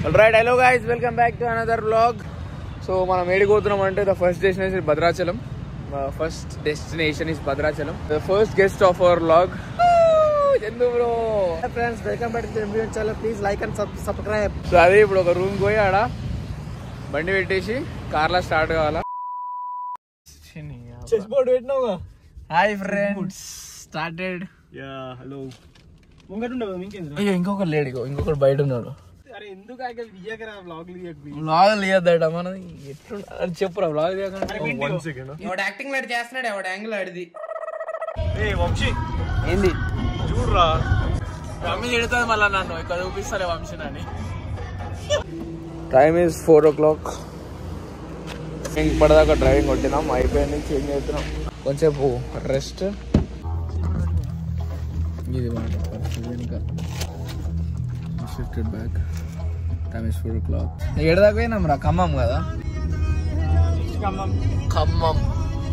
Alright, hello guys, welcome back to another vlog. So మనం ఏడికి పోతున్నాం అంటే the first destination is Bhadrachalam. The first guest of our vlog. Chandu bro. Hey friends, welcome back to the MVN channel. Please like and subscribe. So అదే ఇప్పుడు ఒక room పోయి ఆడ బండి పెట్టేసి కార్లా స్టార్ట్ కావాలా. చెస్ బోర్డ్ పెట్టినావుగా. Hi friends, started. Yeah hello. ముంగటుండవు ఇంకేంద్ర. అయ్యో ఇంకొకరు లేడు, ఇంకొకరు బయట ఉన్నాడు. అరే ఎందుకు ఆగలి దియకరా వ్లాగ్ లియకు. వ్లాగ్ లియదట మనది ఎట్లా అని చెప్పురా వ్లాగ్ లియకండి. 1 సెకండ్. ఎవడ యాక్టింగ్ లైట్ చేస్తున్నాడు, ఎవడ యాంగిల్ ఆడిది. ఏయ్ వంశీ ఏంది చూడరా. మమ్మీ తిడుతుంది మళ్ళా నన్ను, ఇక్కడ చూపిస్తాలే వంశీనని. Time is 4 o'clock. ఇప్పటిదాకా డ్రైవింగ్ కొట్టినాం, అయిపోయింది, చేంజ్ చేస్తున్నాం, కొంచెంసేపు రెస్ట్. ఇది మాట ఇంకా shifted back. Time is 4 o'clock. ఎడదాకా పోయినాం రా, ఖమ్మం కదా. Khammam.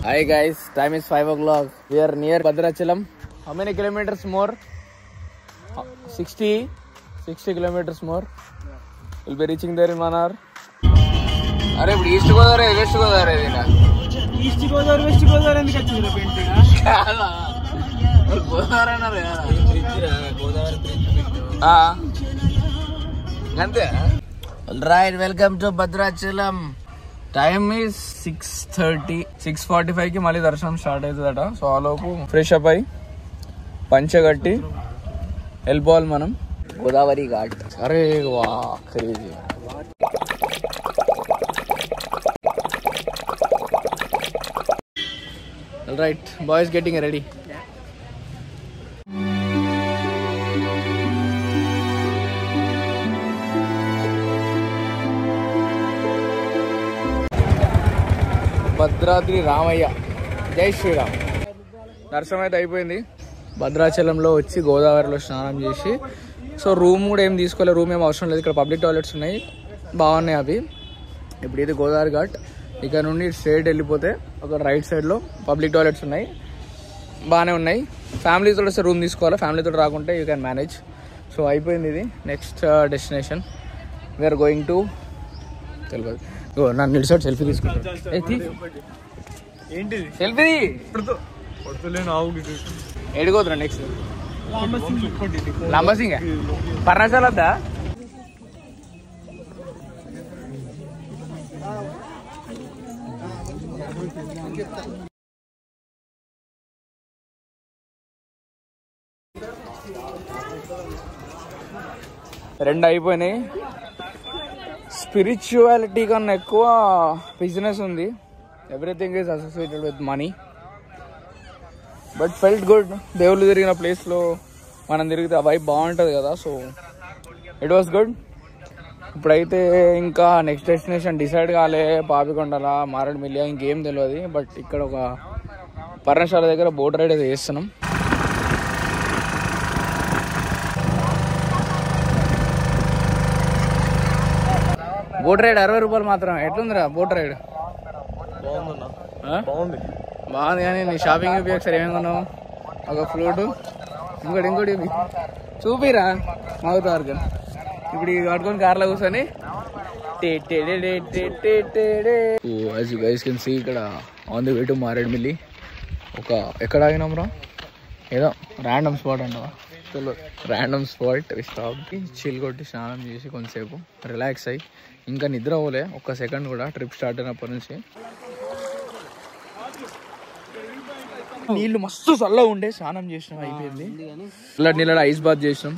Hi guys, time is 5 o'clock. We are near Bhadrachalam. How many kilometers more? 60 kilometers more. We'll be reaching there in 1 hour. అరే ఇప్పుడు east Godavari west Godavari east Godavari west Godavari ఎందుకు వచ్చింది పెయింటింగ్ గోదావరి అన్నారు అంతే. Right, welcome to Bhadrachalam. Time is 6:30. 6:45 కి మళ్ళీ దర్శనం start అవుతుందట. So ఆ లోపు ఫ్రెష్ అప్ అయి పంచగట్టి వెళ్ళిపోవాలి మనం గోదావరి ఘాట్. అరే వా crazy. Alright, boys getting ready. Bhadradri Ramayya, జై శ్రీరామ్. దర్శనం అయితే అయిపోయింది. భద్రాచలంలో వచ్చి గోదావరిలో స్నానం చేసి, సో రూమ్ కూడా ఏం తీసుకోలేదు, రూమ్ ఏం అవసరం లేదు. ఇక్కడ పబ్లిక్ టాయిలెట్స్ ఉన్నాయి, బాగున్నాయి అవి. ఇప్పుడు ఇది గోదావరి ఘాట్. ఇక్కడ నుండి స్ట్రైట్ వెళ్ళిపోతే ఒక రైట్ సైడ్లో పబ్లిక్ టాయిలెట్స్ ఉన్నాయి, బాగానే ఉన్నాయి. ఫ్యామిలీతో వస్తే రూమ్ తీసుకోవాలి, ఫ్యామిలీతో రాకుంటే యూ క్యాన్ మేనేజ్. సో అయిపోయింది ఇది. Next destination we're going to తెలియదు. నన్ను నిలిచాడు, సెల్ఫీ తీసుకుంటాను. ఏంటిది సెల్ఫీ ఎడిపోతున్నా. నెక్స్ట్ లంబసింగ్ పర్ణశాల వద్దా. రెండు అయిపోయినాయి. స్పిరిచువాలిటీ కన్నా ఎక్కువ బిజినెస్ ఉంది. Everything is associated with money, but felt good. దేవుళ్ళు తిరిగిన ప్లేస్లో మనం తిరిగితే ఆ వైబ్ బాగుంటుంది కదా. So it was good. ఇప్పుడైతే ఇంకా నెక్స్ట్ డెస్టినేషన్ డిసైడ్ కాలే, పాపికొండల, మారేడుమిల్లి, ఇంకేం తెలియదు. బట్ ఇక్కడ ఒక పర్ణశాల దగ్గర బోట్ రైడ్ అయితే చేస్తున్నాం. బోట్ రైడ్ 60 రూపాయలు మాత్రం. ఎట్లుందిరా బోట్ రైడ్? బాగుంది కానీ నీ షాపింగ్ ఒకసారి ఏమేమి కొన్నావు? ఒక ఫ్లూట్, ఇంకోటి చూపిరా మౌత్ వరకు. ఇప్పుడు ఇది కట్టుకొని కార్లో కూర్చొని ఇక్కడ on the way to Maredumilli. ఒక ఎక్కడ ఆగినాం రా, ఏదో ర్యాండమ్ స్పాట్ అంటావా తెలియదు, ర్యాండమ్ స్పాట్. స్టాప్కి చిల్ కొట్టి స్నానం చేసి కొంతసేపు రిలాక్స్ అయ్యి, ఇంకా నిద్ర అవ్వలే ఒక్క సెకండ్ కూడా ట్రిప్ స్టార్ట్ అయినప్పటి నుంచి. నీళ్ళు మస్తు చల్లగా ఉండే, స్నానం చేసినాం, అయిపోయింది. నీళ్ళ ఐస్ బాత్ చేసినాం.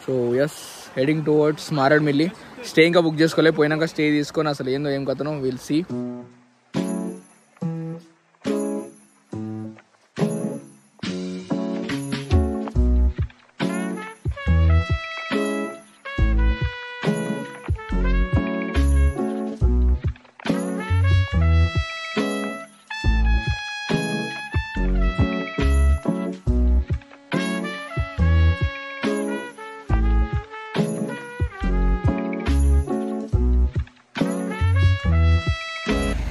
So yes, heading towards Maredumilli. Stay ఇంకా బుక్ చేసుకోలే, పోయినాక స్టే తీసుకొని అసలు ఏందో ఏం కథనో will see.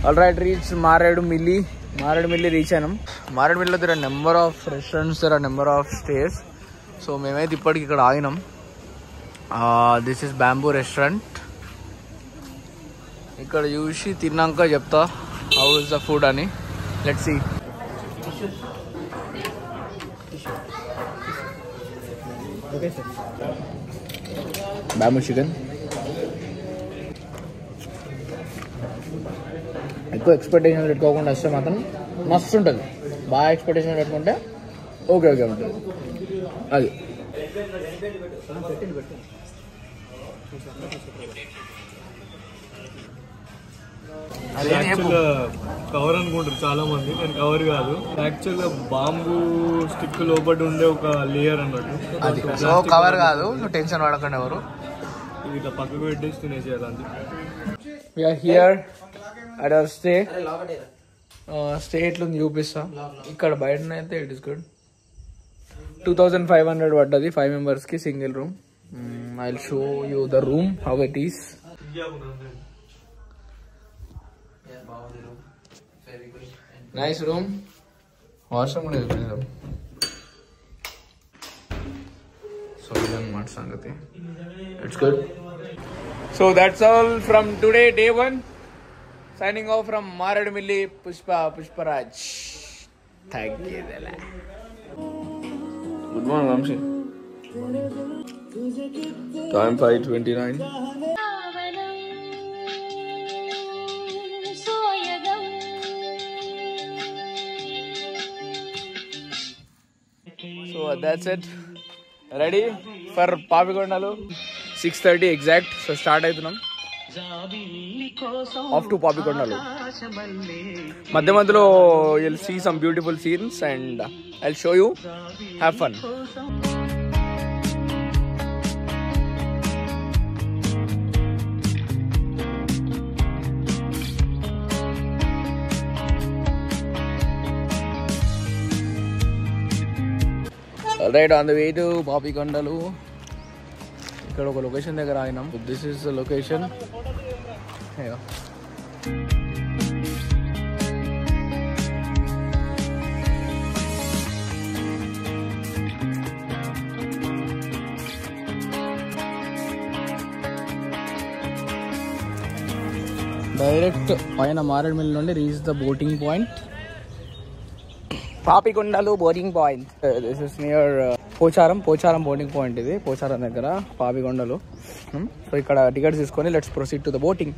Alright, reached Maredumilli. Maredumilli reach ayinam. Maredumilli there are number of restaurants, there are number of stays. So మేమైతే ఇప్పటికి ఇక్కడ ఆగినాం. This is bamboo restaurant. ఇక్కడ చూసి తిన్నాక చెప్తా హౌ ఇస్ ద ఫుడ్ అని. Let's see. బ్యాంబూ చికెన్ ఎక్కువ ఎక్స్పెక్టేషన్ పెట్టుకోకుండా వస్తే మాత్రం మస్తు ఉంటుంది. బాగా ఎక్స్పెక్టేషన్ పెట్టుకుంటే ఓకే ఓకే ఉంటుంది. అది కవర్ అనుకుంటారు చాలా మంది, కానీ కవర్ కాదు. యాక్చువల్గా బాంబూ స్టిక్ లోపల ఉండే ఒక లేయర్ అన్నట్టు. అది సో కవర్ కాదు, నువ్వు టెన్షన్ పడకండి ఎవరు. ఇది ఇట్లా పక్కకు పెట్టేసి తినేసేయాలి. We're here at our stay. Stay ఎట్లుంది చూపిస్తా. ఇక్కడ బయట అయితే ఇట్ ఇస్ గుడ్. 2500 పడ్డది 5 members కి single room. I will show you the room how it is. Nice room. Washroom కూడా చూపిద్దాం. సో ఇదన్నమాట సంగతి. It's good. So that's all from today day 1. Signing off from Maredumilli Pushparaj. Thank you. Good morning Vamshi. Time 5:29. So that's it. Ready for Papikondalu. 6:30 exact. So start అయితున్నాం. Off to Papikondalu. మధ్య మధ్యలో you'll see some beautiful scenes and I'll show you. Have fun. Right on the way to Papikondalu. ఇక్కడ ఒక location దగ్గర ఆగినాం. This is the location. Direct పైన మారేడుమిల్లి నుండి reach the boating point. Papikondalu boating point. This is near Pocharam boating point. ఇది పోచారం దగ్గర Papikondalu. So ఇక్కడ tickets తీసుకొని let's proceed to the boating.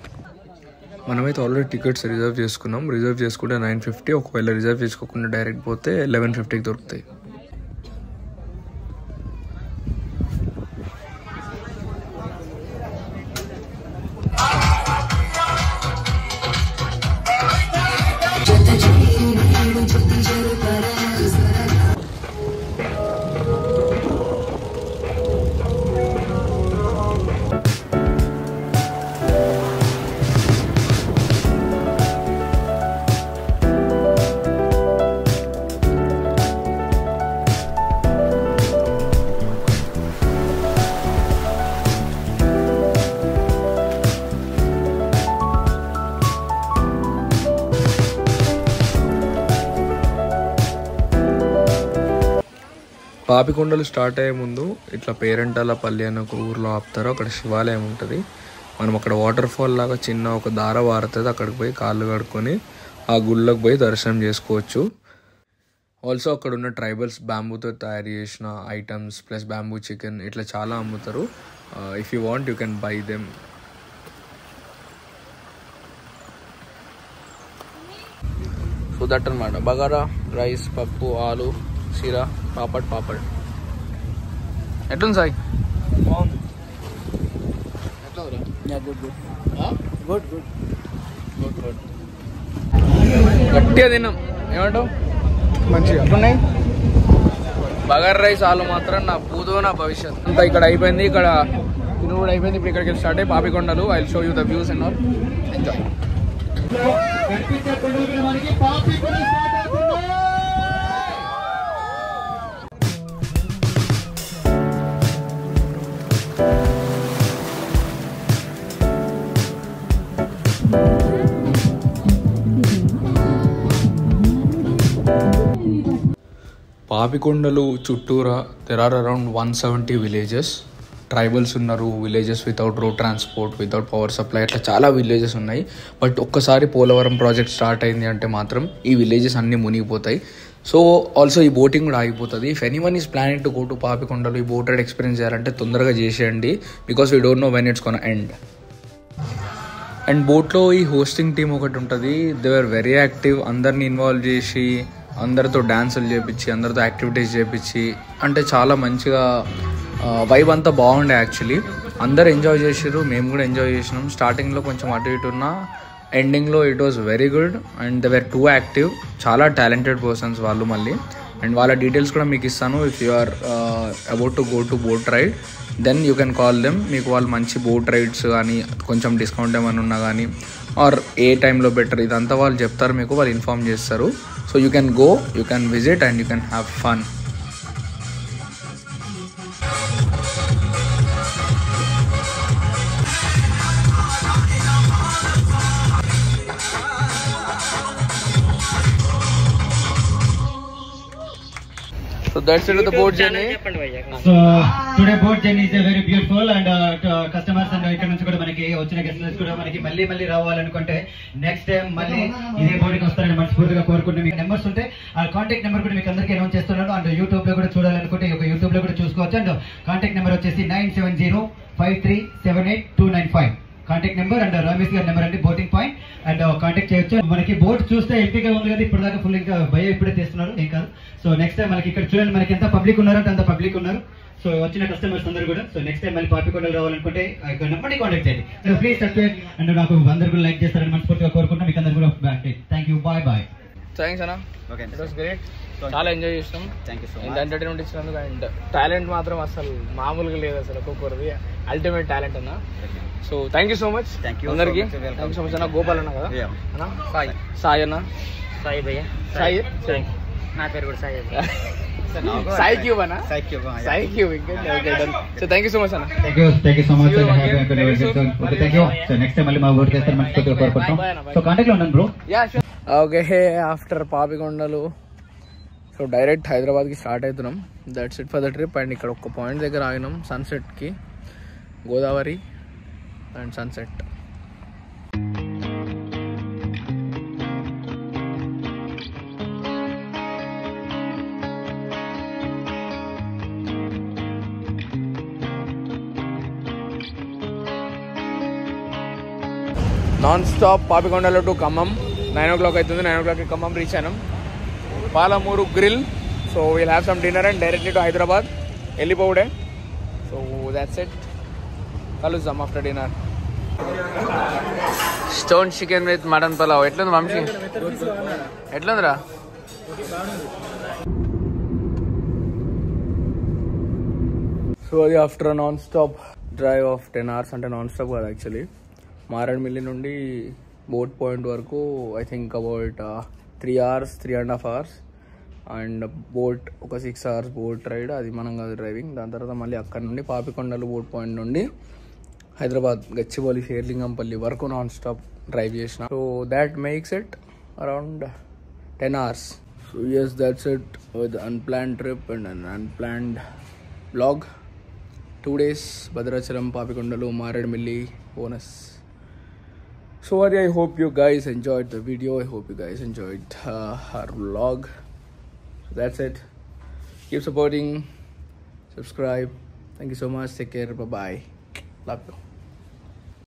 మనమైతే ఆల్రెడీ టికెట్స్ రిజర్వ్ చేసుకున్నాం. రిజర్వ్ చేసుకుంటే 950. ఒకవేళ రిజర్వ్ చేసుకోకుండా డైరెక్ట్ పోతే 1150కి దొరుకుతాయి. పాపికొండలు స్టార్ట్ అయ్యే ముందు ఇట్లా పేరంటాలపల్లి అనే ఒక ఊర్లో ఆపుతారు. అక్కడ శివాలయం ఉంటుంది. మనం అక్కడ వాటర్ ఫాల్ లాగా చిన్న ఒక దార వారుతుంది. అక్కడికి పోయి కాళ్ళు కడుక్కొని ఆ గుళ్ళకి పోయి దర్శనం చేసుకోవచ్చు. ఆల్సో అక్కడ ఉన్న ట్రైబల్స్ బ్యాంబూతో తయారు చేసిన ఐటమ్స్ ప్లస్ బ్యాంబూ చికెన్ ఇట్లా చాలా అమ్ముతారు. If you want you can buy them. So that అనమాట. బగారా రైస్, పప్పు, ఆలు, సీరా, పాపడ్. ఎట్లుంది సాయి? బాగుంది. గుడ్. గట్టిగా తిన్నాం. ఏమంటావు? మంచిగా ఎట్లున్నాయి? బగారా రైస్, ఆలు మాత్రం నా పూతో నా భవిష్యత్ అంతా ఇక్కడ అయిపోయింది. ఇక్కడ తిను కూడా అయిపోయింది. ఇప్పుడు ఇక్కడికి స్టార్ట్ అయ్యి Papikondalu. I will show you the views and all. Enjoy. Papikondalu చుట్టూరా there are around 170 villages. Tribals ఉన్నారు, villages without road transport, without power supply, అట్లా చాలా విలేజెస్ ఉన్నాయి. బట్ ఒక్కసారి పోలవరం ప్రాజెక్ట్ స్టార్ట్ అయింది అంటే మాత్రం ఈ విలేజెస్ అన్నీ మునిగిపోతాయి. సో ఆల్సో ఈ బోటింగ్ కూడా ఆగిపోతుంది. If anyone is planning to go to Papikondalu ఈ బోట్ రైడ్ ఎక్స్పీరియన్స్ చేయాలంటే తొందరగా చేసేయండి, because we don't know when it's gonna end. And బోట్లో ఈ హోస్టింగ్ టీమ్ ఒకటి ఉంటుంది. They are very active. అందరిని ఇన్వాల్వ్ చేసి, అందరితో డ్యాన్సులు చేయించి, అందరితో యాక్టివిటీస్ చేయించి, అంటే చాలా మంచిగా వైబ్ అంతా బాగుండే. యాక్చువల్లీ అందరు ఎంజాయ్ చేసారు, మేము కూడా ఎంజాయ్ చేసినాం. స్టార్టింగ్లో కొంచెం అటు ఇటు ఉన్నా, ఎండింగ్లో it was very good. And they were too active, చాలా టాలెంటెడ్ పర్సన్స్ వాళ్ళు మళ్ళీ. అండ్ వాళ్ళ డీటెయిల్స్ కూడా మీకు ఇస్తాను. If you are about to go to boat ride then you can call them. మీకు వాళ్ళు మంచి బోట్ రైడ్స్ కానీ, కొంచెం డిస్కౌంట్ ఏమైనా ఉన్నా కానీ, ఆర్ ఏ టైంలో బెటర్, ఇదంతా వాళ్ళు చెప్తారు మీకు, వాళ్ళు ఇన్ఫార్మ్ చేస్తారు. So you can go, you can visit and you can have fun. So that's it with the boat journey. So today boat journey is very beautiful and customers and ఇక్కడ నుంచి కూడా మనకి వచ్చిన గెస్ట్స్ కూడా మనకి మళ్ళీ రావాలనుకుంటే నెక్స్ట్ టైం మళ్ళీ ఇదే బోర్డుకి వస్తారని మనస్ఫూర్తిగా కోరుకుంటే మీకు నెంబర్స్ ఉంటే ఆ కాంటాక్ట్ నెంబర్ కూడా మీకు అందరికీ అనౌన్స్ చేస్తున్నాను. అండ్ యూట్యూబ్ లో కూడా చూడాలనుకుంటే యూట్యూబ్ లో కూడా చూసుకోవచ్చు. అండ్ కాంటాక్ట్ నెంబర్ వచ్చేసి 9705378295 కాంటాక్ట్ నెంబర్. అండ్ రమేష్ గారి నెంబర్ అండి, బోటింగ్ పాయింట్. అండ్ కాంటాక్ట్ చేయొచ్చు. మనకి బోట్ చూస్తే ఎంపీగా ఉంది కదా, ఇప్పుడు దాకా ఫుల్ ఇంకా భయ ఇప్పుడే తీస్తున్నారు, ఏం కాదు. సో నెక్స్ట్ టైం మనకి ఇక్కడ చూడండి, మనకి ఎంత పబ్లిక్ ఉన్నారంటే అంత పబ్లిక్ ఉన్నారు. సో వచ్చిన కస్టమర్స్ అందరూ కూడా. సో నెక్స్ట్ టైం మళ్ళీ పాపికొండలు రావాలనుకుంటే ఇక్కడ నెంబర్ని కాంటాక్ట్ చేయండి. So please subscribe. అండ్ నాకు అందరూ కూడా లైక్ చేస్తారని మనస్ఫూర్తిగా కోరుకుంటున్నాం. మీకు అందరూ కూడా thank you, bye bye. Thanks అన్న, ఇట్ వాస్ గ్రేట్. చాలా ఎంజాయ్ చేసినాం. థ్యాంక్ యూ సో ఇంత ఎంటర్టైన్మెంట్ ఇచ్చినందుకు. అండ్ టాలెంట్ మాత్రం అసలు మామూలుగా లేదు అసలు, ఒక్కొక్కరిది అల్టిమేట్ టాలెంట్ అన్న. So thank you so much అందరికి. థ్యాంక్ యూ సో మచ్ అన్న. గోపాల్ అన్న కదా అన్న, సాయి అన్న, సాయి భయ్య, సాయి, నా పేరు కూడా సాయి, సాయి క్యూబ్ అన్న, Sai cube. So thank you so much అన్న. Thank you so much. Thank you. So next time మళ్ళీ మా బోట్ చేస్తారు మనస్ఫూర్తిగా కోరుకుంటాం. సో కాంటాక్ట్ లో ఉన్నాను bro. Okay, after Papikondalu so direct హైదరాబాద్కి స్టార్ట్ అవుతున్నాం. That's it for the trip. And ఇక్కడ ఒక పాయింట్ దగ్గర ఆగినాం, సన్సెట్కి, Godavari and sunset. Non stop పాపికొండలో టు ఖమ్మం. 9 o'clock అవుతుంది. 9 o'clock ఖమ్మం రీచ్ అయినాం. Palamuru grill. So we'll have some dinner and directly to Hyderabad వెళ్ళిపోవడే. So that's it. కలుద్దాం after dinner. Stone chicken with mutton pulao. ఎట్లుంది వంశీ? ఎట్లుందిరా? సో అది after non stop drive of 10 hours. అంటే non stop కాదు actually. Maredumilli నుండి boat point వరకు I think about 3 hours, 3.5 hours. And boat ఒక 6 hours బోట్ రైడ్, అది మనం కాదు డ్రైవింగ్. దాని తర్వాత మళ్ళీ అక్కడ నుండి పాపికొండలు బోట్ పాయింట్ నుండి హైదరాబాద్ గచ్చిబౌలి షేర్లింగంపల్లి వరకు నాన్ స్టాప్ డ్రైవ్ చేసిన. So that makes it around 10 hours. So yes, that's it with unplanned trip and an unplanned blog. 2 days Bhadrachalam, Papikondalu, Maredumilli bonus. So I hope you guys enjoyed the video. I hope you guys enjoyed our vlog. So that's it. Keep supporting, subscribe. Thank you so much. Take care. Bye bye. Love you.